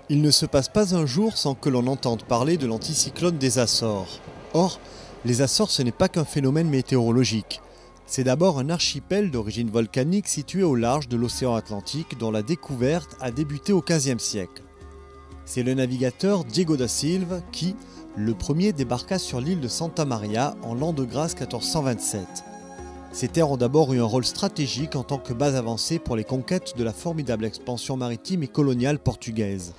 Il ne se passe pas un jour sans que l'on entende parler de l'anticyclone des Açores. Or, les Açores, ce n'est pas qu'un phénomène météorologique. C'est d'abord un archipel d'origine volcanique situé au large de l'océan Atlantique dont la découverte a débuté au XVe siècle. C'est le navigateur Diego da Silva qui, le premier, débarqua sur l'île de Santa Maria en l'an de grâce 1427. Ces terres ont d'abord eu un rôle stratégique en tant que base avancée pour les conquêtes de la formidable expansion maritime et coloniale portugaise.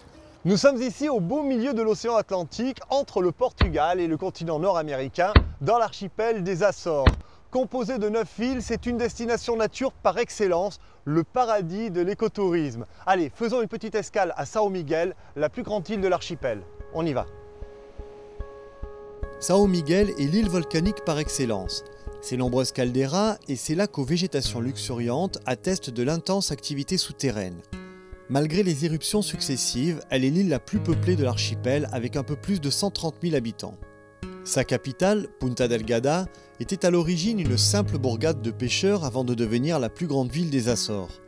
Nous sommes ici au beau milieu de l'océan Atlantique, entre le Portugal et le continent nord-américain, dans l'archipel des Açores. Composé de 9 îles, c'est une destination nature par excellence, le paradis de l'écotourisme. Allez, faisons une petite escale à São Miguel, la plus grande île de l'archipel. On y va. São Miguel est l'île volcanique par excellence. Ses nombreuses calderas et ses lacs aux végétations luxuriantes attestent de l'intense activité souterraine. Malgré les éruptions successives, elle est l'île la plus peuplée de l'archipel avec un peu plus de 130 000 habitants. Sa capitale, Punta Delgada, était à l'origine une simple bourgade de pêcheurs avant de devenir la plus grande ville des Açores.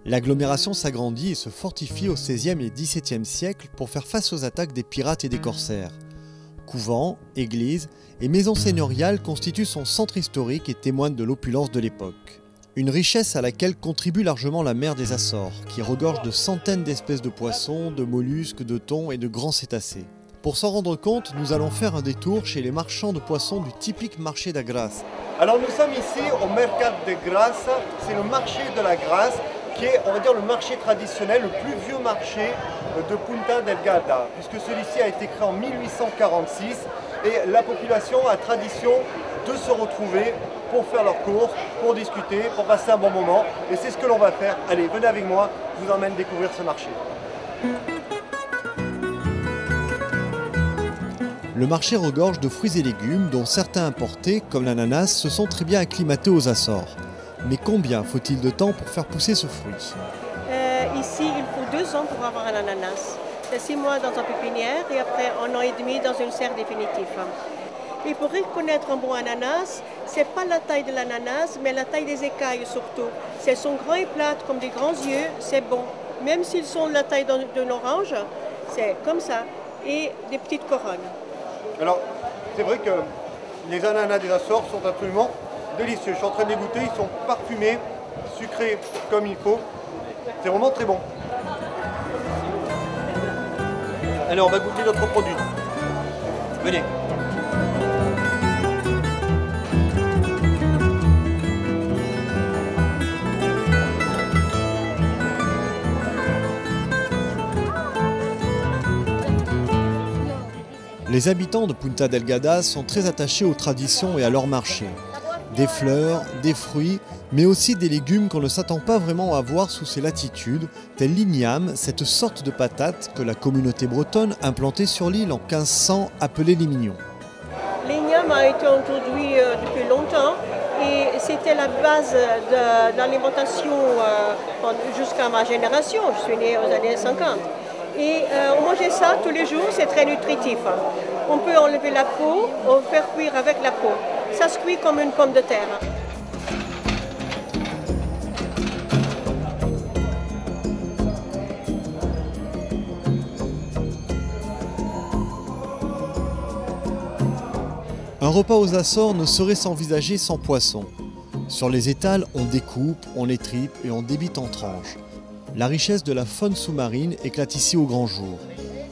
L'agglomération s'agrandit et se fortifie au XVIe et XVIIe siècle pour faire face aux attaques des pirates et des corsaires. Couvents, églises et maisons seigneuriales constituent son centre historique et témoignent de l'opulence de l'époque. Une richesse à laquelle contribue largement la mer des Açores, qui regorge de centaines d'espèces de poissons, de mollusques, de thons et de grands cétacés. Pour s'en rendre compte, nous allons faire un détour chez les marchands de poissons du typique marché da Graça. Alors nous sommes ici au Mercado de Graça, c'est le marché de la Grace, qui est, on va dire, le marché traditionnel, le plus vieux marché de Punta Delgada, puisque celui-ci a été créé en 1846 et la population a tradition de se retrouver pour faire leurs courses, pour discuter, pour passer un bon moment. Et c'est ce que l'on va faire. Allez, venez avec moi, je vous emmène découvrir ce marché. Le marché regorge de fruits et légumes dont certains importés, comme l'ananas, se sont très bien acclimatés aux Açores. Mais combien faut-il de temps pour faire pousser ce fruit? Ici, il faut 2 ans pour avoir un ananas. C'est 6 mois dans une pépinière et après 1 an et demi dans une serre définitive. Et pour reconnaître un bon ananas, ce n'est pas la taille de l'ananas, mais la taille des écailles surtout. Si elles sont grandes et plates comme des grands yeux, c'est bon. Même s'ils sont la taille d'un orange, c'est comme ça. Et des petites couronnes. Alors, c'est vrai que les ananas des Açores sont absolument délicieux. Je suis en train de les goûter, ils sont parfumés, sucrés comme il faut. C'est vraiment très bon. Allez, on va goûter notre produit. Venez. Les habitants de Punta Delgada sont très attachés aux traditions et à leur marché. Des fleurs, des fruits, mais aussi des légumes qu'on ne s'attend pas vraiment à voir sous ces latitudes, tels l'igname, cette sorte de patate que la communauté bretonne implantée sur l'île en 1500 appelée les mignons. L'igname a été introduit depuis longtemps et c'était la base de l'alimentation jusqu'à ma génération. Je suis née aux années 50. Et on mangeait ça tous les jours, c'est très nutritif. On peut enlever la peau, on peut faire cuire avec la peau. Ça se cuit comme une pomme de terre. Un repas aux Açores ne saurait s'envisager sans poisson. Sur les étals, on découpe, on étripe et on débite en tranches. La richesse de la faune sous-marine éclate ici au grand jour.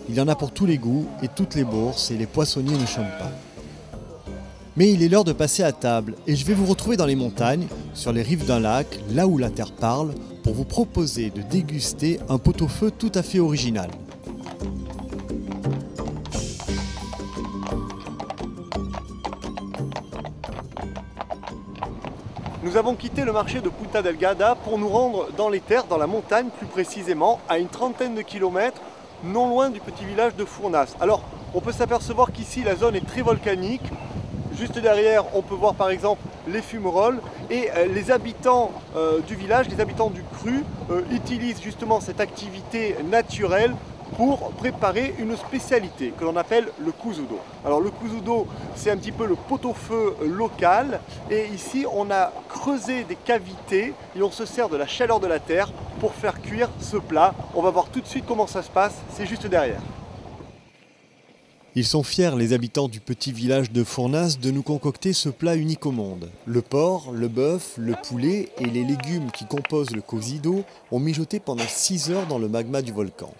Il y en a pour tous les goûts et toutes les bourses et les poissonniers ne chôment pas. Mais il est l'heure de passer à table et je vais vous retrouver dans les montagnes, sur les rives d'un lac, là où la terre parle, pour vous proposer de déguster un pot-au-feu tout à fait original. Nous avons quitté le marché de Punta Delgada pour nous rendre dans les terres, dans la montagne plus précisément, à une trentaine de kilomètres, non loin du petit village de Furnas. Alors, on peut s'apercevoir qu'ici la zone est très volcanique. Juste derrière, on peut voir par exemple les fumerolles et les habitants du village, les habitants du cru, utilisent justement cette activité naturelle pour préparer une spécialité que l'on appelle le cuzudo. Alors le cuzudo, c'est un petit peu le pot-au-feu local et ici on a creusé des cavités et on se sert de la chaleur de la terre pour faire cuire ce plat. On va voir tout de suite comment ça se passe, c'est juste derrière. Ils sont fiers, les habitants du petit village de Fournasse, de nous concocter ce plat unique au monde. Le porc, le bœuf, le poulet et les légumes qui composent le cocido ont mijoté pendant 6 heures dans le magma du volcan.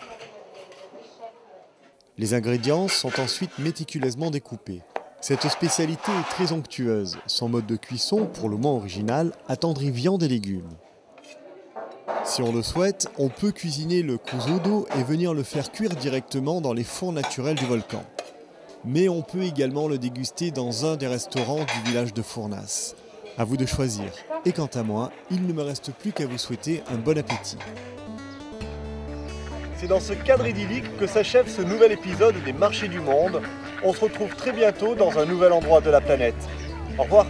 Les ingrédients sont ensuite méticuleusement découpés. Cette spécialité est très onctueuse. Son mode de cuisson, pour le moins original, attendrit viande et légumes. Si on le souhaite, on peut cuisiner le cocido et venir le faire cuire directement dans les fours naturels du volcan. Mais on peut également le déguster dans un des restaurants du village de Fournasse. À vous de choisir. Et quant à moi, il ne me reste plus qu'à vous souhaiter un bon appétit. C'est dans ce cadre idyllique que s'achève ce nouvel épisode des Marchés du Monde. On se retrouve très bientôt dans un nouvel endroit de la planète. Au revoir.